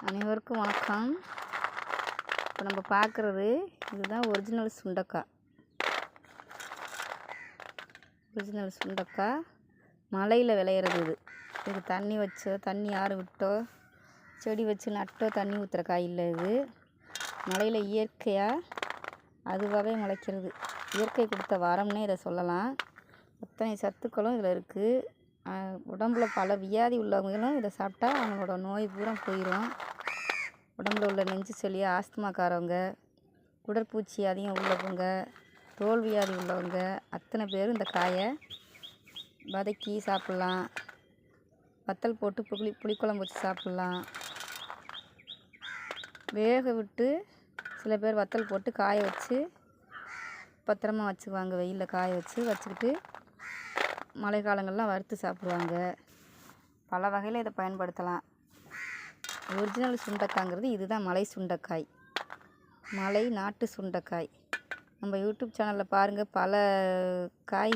அனைவருக்கும் வணக்கம். இப்போ நம்ம பார்க்குறது இதுதான் ஒரிஜினல் சுண்டக்காய். ஒரிஜினல் சுண்டக்காய் மலையில் விளையிறது. இது தண்ணி வச்சோ, தண்ணி ஆறு விட்டோ, செடி வச்சு நட்டோ தண்ணி ஊற்றுற காய் இல்லை. இது மலையில் இயற்கையாக அதுவாகவே முளைக்கிறது. இயற்கை கொடுத்த வரம்னே இதை சொல்லலாம். அத்தனை சத்துக்களும் இதில் இருக்குது. உடம்புல பல வியாதி உள்ளவங்களும் இதை சாப்பிட்டா அவங்களோட நோய் பூரா போயிடும். உடம்புல உள்ள நெஞ்சு சளி, ஆஸ்துமாக்காரவங்க, உடற்பூச்சி அதிகம் உள்ளவங்க, தோல் வியாதி உள்ளவங்க அத்தனை பேரும் இந்த காயை வதக்கி சாப்பிட்லாம். வத்தல் போட்டு புளிக்குழம்பு வச்சு சாப்பிட்லாம். வேக விட்டு சில பேர் வத்தல் போட்டு காய வச்சு பத்திரமா வச்சுக்குவாங்க. வெயிலில் காய வச்சுக்கிட்டு மழை காலங்கள்லாம் வறுத்து சாப்பிடுவாங்க. பல வகையில் இதை பயன்படுத்தலாம். ஒரிஜினல் சுண்டைக்காய்ங்கிறது இதுதான் மலை சுண்டைக்காய், மலை நாட்டு சுண்டைக்காய். நம்ம யூடியூப் சேனலில் பாருங்கள், பல காய்